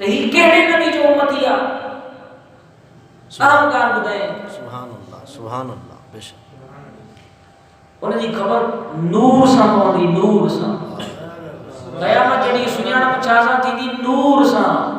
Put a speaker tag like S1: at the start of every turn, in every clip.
S1: ہی کہڑے نبی جو امتی آ اہم ڳالھ ٻڌائیں
S2: سبحان اللہ بے شک
S1: ان جی خبر نور سان پوندی نور سان قیامت جڑی سنیاڻپ چھا سان تھیندی نور سان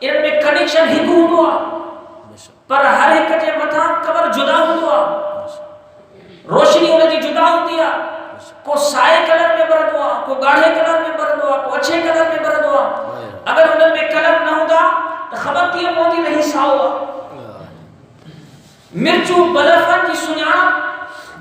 S1: ان میں کنیکشن ہک ہوندو آ پر ہر ایک جے مٿاں کور جدا ہوندو آ روشنی ان جی جدا ہوندی آ کو سائے کلر میں برندو آ کو گاڑھے کلر میں برندو آ کو اچھے کلر میں برندو آ اگر ان میں کلر نہ ہوندا تو خبر کی پوندی نہیں ساؤ آ مرچو بلفن جی سنیاڻپ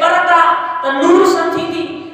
S1: بردا ته نور سان ٿيندي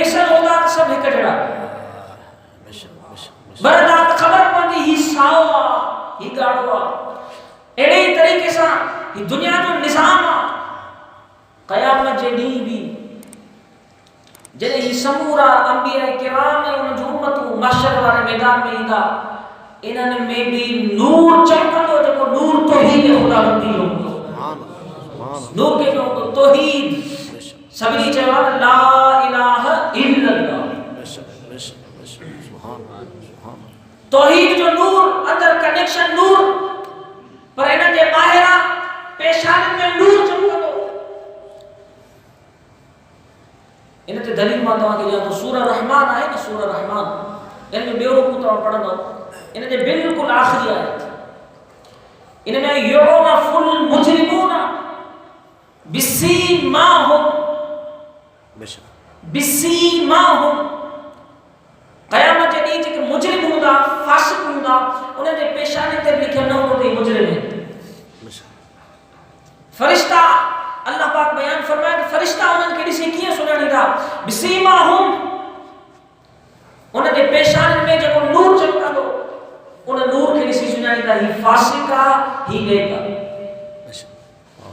S1: وسل هوندا ته سڀ هڪ جهڙا بردا ته خبر پوندي هي ساؤ آ هي ڳاڙهو آ اهڙي طريقي سان هي دنيا جو نظام آ قيامت جي ڏينهن بي جڏهن هي سمورا انبياء کرام ۽ ان جون امتون محشر واري ميدان ۾ ايندا انهن ۾ بي نور چمڪندو جيڪو نور توحيد خداوندي هوندو نور کے جو توحید سبھی جواب لا الہ الا اللہ توحید جو نور اندر کنیکشن نور پر انہاں جے ماہرہ پیشان میں نور چمکندو ان تے دلیل ما تواں کے جو سورہ رحمان ہے نا سورہ رحمان ان میں بیرو کو تو پڑھنا ان دے بالکل آخری آیت ان میں یعرف المجرمون بسیماہم قیامت جے ڏینہں جيڪي مجرم ہوندا فاسق ہوندا انہاں جي پیشانی تے لکھل نہ ہوندا ته مجرم ہے فرشتہ اللہ پاک بیان فرمائے کہ فرشتہ انہاں کي ڏسي ڪيئن سڃاڻيندا بسیماہم انہاں جي پیشانی ۾ جيڪو نور چمڪندو ان نور کي ڏسي سڃاڻيندا هي فاسق آ هي نیک آ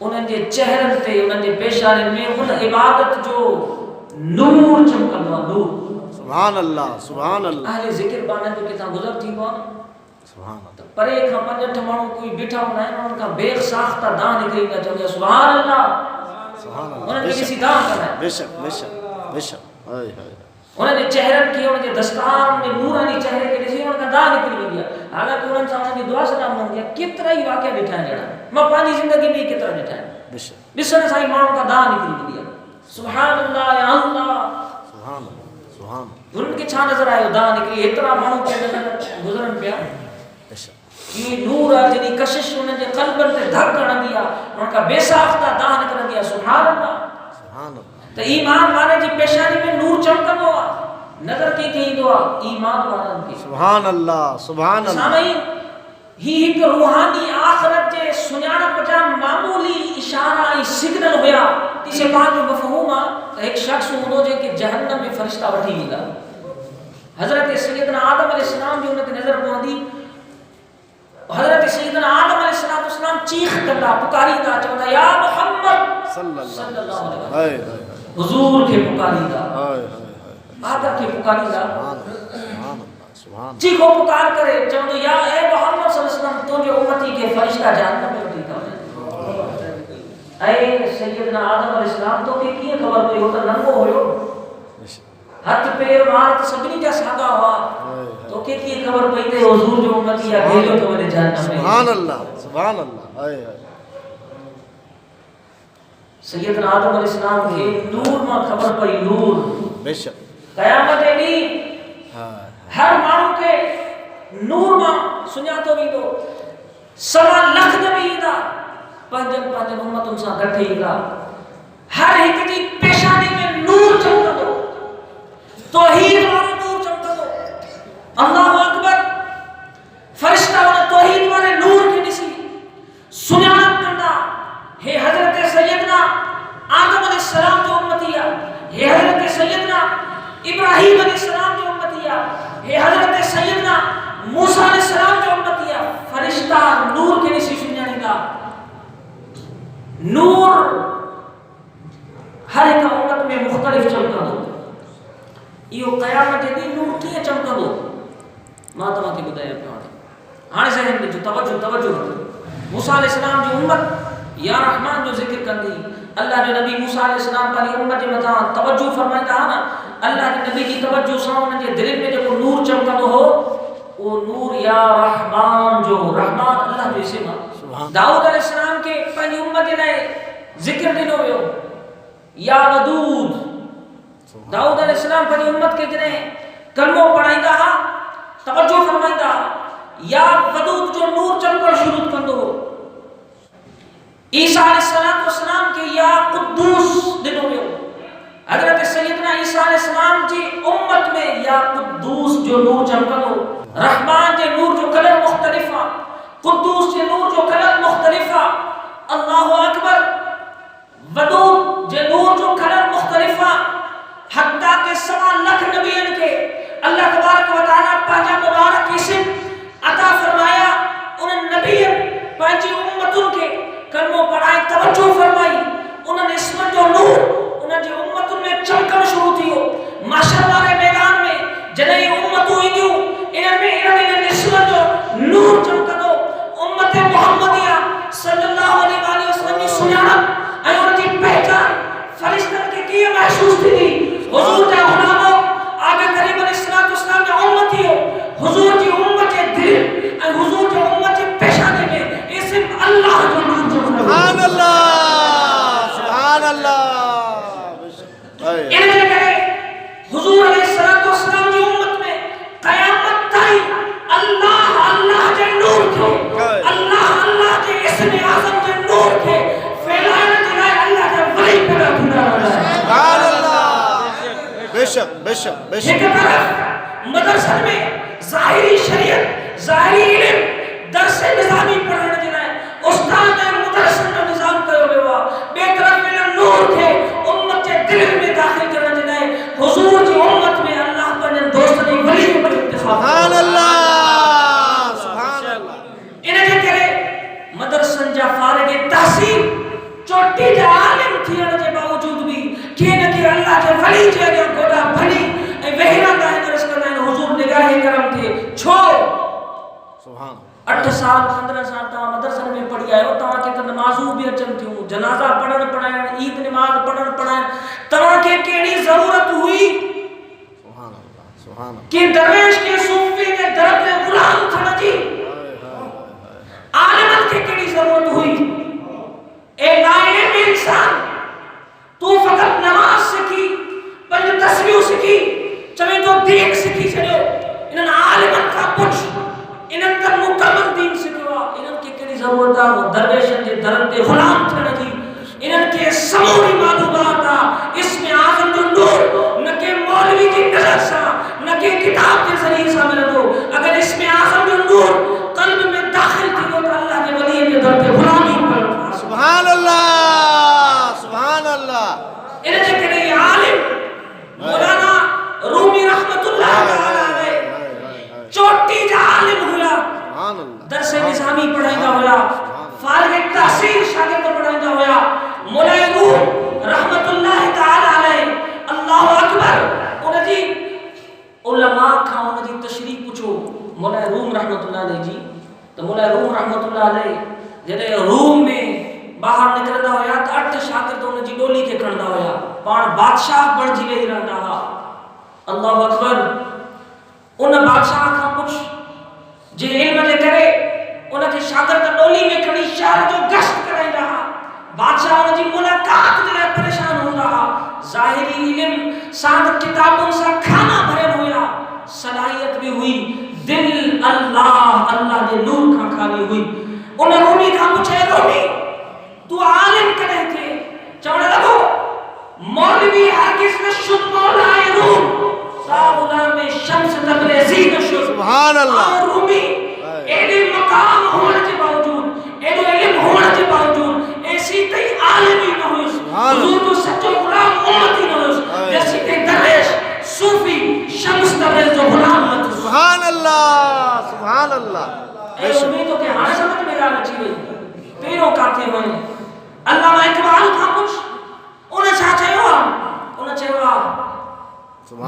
S1: انہوں کے چہرن تے انہوں کے پیشانن میں ان عبادت جو نور چمکندو نور
S2: سبحان اللہ
S1: اہل ذکر بانے جو کتنا گزر تھی وہاں
S2: سبحان اللہ
S1: پرے کھا پنج اٹھ مانو کوئی بیٹھا ہونا ہے ان کا بے ساختہ دان نکلی گا چاہیے سبحان اللہ انہوں نے کسی دان کرنا ہے
S2: بے شک
S1: انہوں نے چہرن کی انہوں نے دستان میں نورانی چہرے کے لئے انہوں نے دان نکلی گیا حالانکہ انہوں نے انہوں نے دعا سلام مانگ دیا کتنا ہی واقعہ بٹھائیں جڑا میں پانی زندگی میں کتنا بٹھائیں بسن سائی مانوں کا دان نکلی گیا سبحان اللہ یا اللہ ان کے چھا نظر آئے دان نکلی اتنا مانوں کے گزرن پیا یہ نور ہے جنہی کشش انہوں نے قلبن تے دھک کرنا دیا ان کا بے ساختہ دان کرنا دیا سبحان اللہ تو ایمان والے جی پیشانی میں نور چمکندو آ نظر کی کہیں دعا ایمان والن کی
S2: سبحان اللہ
S1: سامعین ہی ایک روحانی آخرت جے سنیانا پجا معمولی اشارہ ای سگنل ہویا تیسے بات جو مفہوم آ ایک شخص ہوندو جے کہ جہنم میں فرشتہ وٹھی گا حضرت سیدنا آدم علیہ السلام جو انہوں نے نظر پوندی حضرت سیدنا آدم علیہ السلام چیخ کرتا پکاری دا چاہتا یا محمد صلی اللہ علیہ وسلم حضور کے پکاری دا آدم کے پکاری دا چیخو پکار کرے چاہتا یا اے محمد صلی اللہ علیہ وسلم تو جو امتی کے فرشتہ جانتا میں ہوتی تھا اے سیدنا آدم علیہ السلام تو کہ کیے خبر پہ ہوتا ننگو ہوئے ہاتھ پیر مارت سبنی جا ساگا ہوا تو کہ کیے خبر پہ تے حضور جو امتی یا گھیلو تو میں جانتا میں
S2: سبحان اللہ
S1: سیدنا آدم علیہ السلام کے نور میں خبر پئی نور
S2: بے شک
S1: قیامت ایڈی ہر مانو کے نور میں سنیا تو بھی دو سوا لکھ نبی دا پانچن امت ان سے گٹھے گا ہر ایک دی پیشانی میں نور چمکا دو توحید والا نور چمکا دو اللہ اکبر فرشتہ والا توحید والے نور کی نسی سنیانا کرنا ہے حضرت سیدنا آدم علیہ السلام جو امتیہ ہے حضرت سیدنا ابراہیم علیہ السلام جو امتیہ ہے حضرت سیدنا موسیٰ علیہ السلام جو امتیہ فرشتہ نور کے نسی سنیانی کا نور ہر ایک امت میں مختلف چمکا دو یہ قیامت دی نور کیے چمکا دو ماں تمہاں کی بدایا پیاں آنے سے ہم نے جو توجہ موسیٰ علیہ السلام جو امت یا رحمان جو ذکر کر دی اللہ جو نبی موسیٰ علیہ السلام پر امت متا توجہ فرمائیتا نا اللہ کے نبی کی توجہ سامنے جے دل میں جو نور چمکندو ہو وہ نور یا رحمان جو رحمان اللہ جو اسے ماں داؤد علیہ السلام کے پہنی امت لئے ذکر دنو ہوئے یا ودود داؤد علیہ السلام پہنی امت کے جنہیں کلموں پڑھائیں دا توجہ فرمائیں دا یا ودود جو نور چمکر شروع کندو ہو عیسیٰ علیہ السلام کے یا قدوس دنوں میں حضرت سیدنا عیسیٰ علیہ السلام جی امت میں یا قدوس جو نور چمکندو رحمان جے نور جو کلر مختلفہ قدوس جے نور جو کلر مختلفہ اللہ اکبر ودود جے نور جو کلر مختلفہ حتیٰ کہ 7 لاکھ نبیان کے اللہ تبارک و تعالیٰ پاجا مبارک اسم عطا فرمایا انہوں نبیان پانچی امتوں کے کلموں پڑھائیں توجہ فرمائی انہوں نے اسم جو نور انہوں نے امتوں میں چمکن شروع تھی ہو معاشر والے میدان میں جنہی امتوں ہی دیو انہوں نے اسم جو نور چمکن دو امت محمدیہ صلی اللہ علیہ وسلم کی سنیانت انہوں نے پہچان فرشتن کے کیے محسوس تھی دی حضور جا غلاموں آگے قریب علیہ السلام جا امتی ہو حضور جی امت دل حضور جی امت پیشانے میں اسم اللہ جو نور جو
S2: سبحان اللہ سبحان اللہ
S1: انہیں کہے حضور علیہ السلام کی امت میں قیامت تائی اللہ اللہ جے نور کے اللہ جے اسم اعظم جے نور کے فیلائن جنائے اللہ جے ولی پیدا کھنا رہا ہے
S2: سبحان اللہ بے شک
S1: ایک طرف مدرسہ میں ظاہری شریعت ظاہری علم درس نظامی پڑھنے جنائے استاد مدرسہ کا نظام کرو گے وہ بے طرف میں نور تھے امت کے دل میں داخل کرنا جنائے حضور کی امت میں اللہ پر دوست نے ولی پر انتخاب
S2: سبحان اللہ سبحان اللہ
S1: انہیں جو کرے مدرسہ جا فارغ تحصیل چوٹی جا عالم تھی انہیں باوجود بھی کہ اللہ کے ولی جے گیا گوڑا بھنی اے وہیرہ دائیں درس کرنا ہے حضور نگاہ کرم کے چھوڑ
S2: سبحان
S1: 8 سال 15 سال تاں مدرسہ میں پڑھی آئے ہو تاں کے نمازوں بھی اچن تھیوں جنازہ پڑھن پڑھائیں عید نماز پڑھن پڑھائیں تاں کے کیڑی ضرورت ہوئی
S2: سبحان اللہ
S1: کہ درویش کے صوفی کے درد غلام کھڑا جی عالمت کے کیڑی ضرورت ہوئی اے نائم انسان تو فقط نماز سکی پنج تسبیح سکی چویں تو دین سکی چھڑو انہاں عالمت کا پوچھ انہاں کا مکمل دین سکوا انہاں کی کیڑی ضرورت ہے وہ درویشن دے درد دے غلام تھڑ جی انہاں کے سموری معلومات اس میں اعظم جو نور نہ کہ مولوی کی نظر سا نہ کہ کتاب کے ذریعے سا مل دو اگر اس میں اعظم جو نور قلب میں داخل تھی تو اللہ کے ولی کے درد غلامی پر
S2: سبحان اللہ سبحان اللہ
S1: انہیں کہ نہیں عالم مولانا رومی رحمت اللہ علیہ چوٹی جا عالم ہوا درس نظامی پڑھائیں گا ہوا فارغ تحصیل شاگرد پڑھائیں گا ہوا مولانا روم رحمت اللہ تعالی علیہ اللہ اکبر انہیں جی علماء کھا انہیں جی تشریح پوچھو مولانا روم رحمت اللہ علیہ جی تو مولانا روم رحمت اللہ علیہ جنہیں روم میں باہر نکلدا ہویا تو 8 شاگرد انہیں جی ڈولی کے کھڑدا ہویا پان بادشاہ بڑھ جی وہی رہندا ہا اللہ اکبر انہیں بادشاہ کا کچھ جن علم دے کرے انہیں کے شاگرد ڈولی میں کھڑی شہر جو گشت کریں رہا بادشاہ انہیں جی ملاقات دلے پریشان ہو رہا ظاہری علم ساتھ کتابوں سے کھانا بھرے ہویا صلاحیت بھی ہوئی دل اللہ دے نور کا خالی ہوئی انہیں رومی کا پوچھے رومی تو عالم کہتے تھے چوڑے لگو مولوی ہرگز نہ شد مولا روم غلام شمس تبریزی نشو
S2: سبحان اللہ
S1: رومی علم مقام ہونے کے باوجود علم ہونے کے باوجود ایسی تی عالمی نہ ہوئی حضور تو سچو غلام امتی نہ ہوئی جیسی تی درویش صوفی شمس تبریز جو غلام مت
S2: سبحان اللہ سبحان اللہ
S1: اے امیدوں کے ہاں سمجھ میں جانا چاہیے پیروں کاتے ہوئے اللہ اقبال کا کچھ انہیں چاہتے ہوا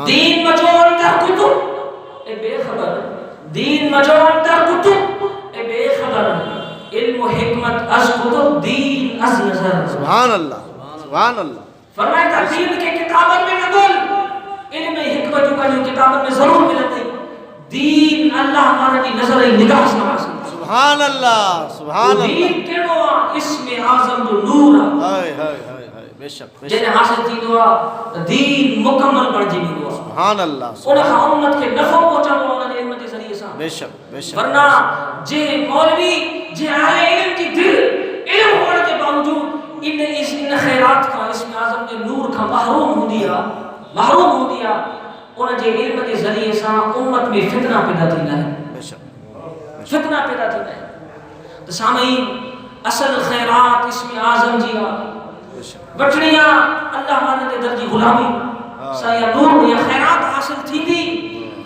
S1: دین مجون در کتب اے بے خبر دین مجون در کتب اے بے خبر علم و حکمت از کتب دین از نظر.
S2: سبحان اللہ سبحان اللہ.
S1: فرمایا تھا دین کے کتابن میں نقل علم حکمت کا جو کتابن میں ضرور ملتی دین اللہ ہمارا کی نظر نگاہ سے حاصل.
S2: سبحان اللہ سبحان اللہ.
S1: دین کیڑو اسم اعظم جو نور ہے
S2: ہائے ہائے ہائے ہائے بے شک بے
S1: جن
S2: شک.
S1: حاصل تھی دعا دین مکمل بڑھ جی دعا
S2: سبحان اللہ
S1: ان
S2: سبحان
S1: کا امت کے نفع پہنچا ان کے علم کے ذریعے سے.
S2: بے شک بے شک.
S1: ورنہ جے مولوی جے اہل علم کی دل علم ہونے کے باوجود ان خیرات کا اسم اعظم کے نور کا محروم ہو دیا ان کے علم کے ذریعے سے امت میں فتنہ پیدا تھی ہے.
S2: بے شک
S1: فتنہ پیدا تھی ہے. تو سامعین اصل خیرات اسم اعظم جی
S2: بے شک.
S1: بٹڑیاں اللہ مانے کے درجی غلامی سایہ نور یا خیرات حاصل تھی تھی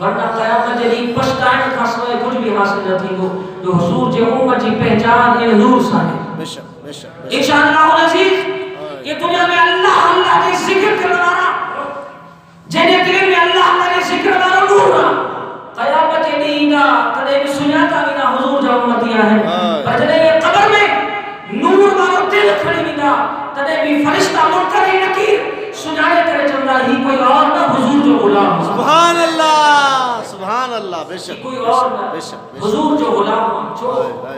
S1: ورنہ قیامت جلی پشتائن کا سوائے کچھ بھی حاصل نہ تھی جو حضور جے امت جی پہچان ان نور سانے.
S2: بے شک بے شک.
S1: انشاءاللہ العزیز یہ دنیا میں اللہ کے ذکر کروانا جنہیں دل میں اللہ کے ذکر کروانا نور قیامت دینا تدے بھی سنیاتا بھی نہ حضور جو امتیاں ہیں پر جنہیں یہ قبر میں نور مارو دل کھڑی بھی نہ تدے بھی فرشتہ منکر نکیر سنانے کرے چلنا ہی کوئی اور نہ حضور جو غلام.
S2: سبحان اللہ سبحان اللہ. بے شک
S1: کوئی اور نہ
S2: بے شک.
S1: حضور جو غلام چھو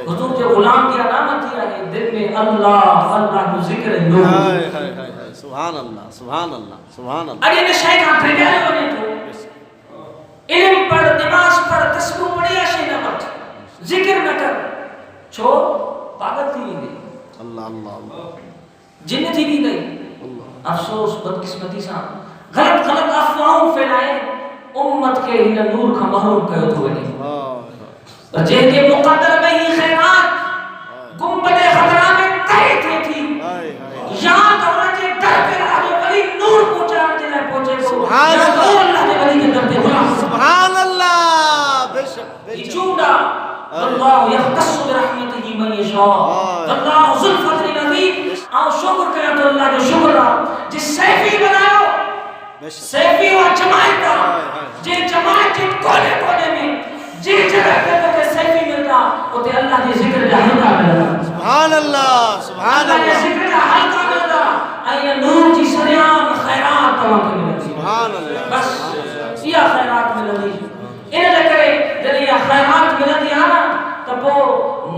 S1: حضور جو غلام کی علامت دیا ہے دل میں اللہ اللہ کو ذکر نور.
S2: ہائے ہائے ہائے سبحان اللہ سبحان اللہ سبحان اللہ.
S1: اگر یہ شاید آپ بھیجائے ہونے تو علم پڑھ نماز پڑھ تسبیح پڑھ یا شیء نہ پڑھ ذکر نہ کر چھو پاگل تھی بھی گئی
S2: اللہ اللہ اللہ.
S1: جن تھی بھی گئی. افسوس بدقسمتی سے غلط افواہوں پھیلائے امت کے ہی نور کا محروم کہو تو نہیں. جن کے مقدر میں ہی خیرات گنبد خضرا میں تہی تھی یہاں تو انہیں کے در پہ آجو ولی نور پہنچے کو
S2: سبحان اللہ.
S1: اللہ کے ولی کے در پہ غلام.
S2: سبحان اللہ. بے شک بے شک.
S1: چونڈا اللہ یختص برحمتہ من یشاء اللہ ذو الفضل العظیم. آؤ شکر کریں تو اللہ جو شکر رہا جس سیفی بناؤ سیفی و جماعت کا جی جماعت جن کونے میں جی جگہ کے سیفی ملتا ہوتے اللہ کے ذکر کا حلقہ ملتا.
S2: سبحان اللہ سبحان
S1: اللہ کے
S2: اللہ
S1: ذکر کا حلقہ ملتا آئیے نور جی سریام خیرات تمام کے ملتی.
S2: سبحان اللہ.
S1: بس یہ خیرات ملتی انہیں لے کرے جنہیں یہ خیرات ملتی آنا تب وہ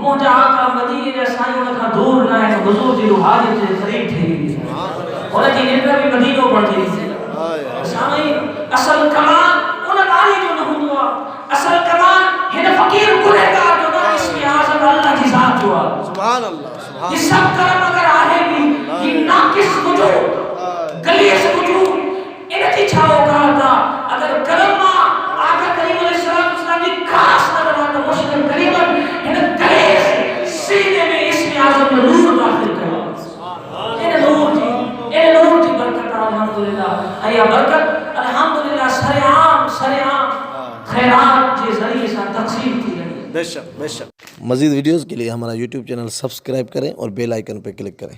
S1: موجہ آقا مدینہ سائیوں کا دور نہ ہے حضور جی حاجت سے قریب تھی اور جی نبی بھی مدینوں پڑھتی تھی. سامعین اصل کمال انہیں آلی جو نہ ہوا اصل کمال ہن فقیر گنہگار جو نہ اس میں اعظم اللہ کی ذات ہوا.
S2: سبحان اللہ سبحان
S1: یہ سب کرم اگر آئے بھی یہ ناقص وجود گلیس وجود انہیں کی چھاؤ کہا تھا اگر کرم آقا کریم علیہ السلام کی خاص نظر آتا مشکل قریباً انہیں گلیس سینے میں اس میں اعظم میں نور داخل کروا. انہیں نور جی برکت الحمدللہ ایا برکت الحمدللہ سریعام خیرات جی ذریعے سے تقسیم کی رہی.
S2: بے شک بے شک. مزید ویڈیوز کے لیے ہمارا یوٹیوب چینل سبسکرائب کریں اور بیل آئیکن پہ کلک کریں.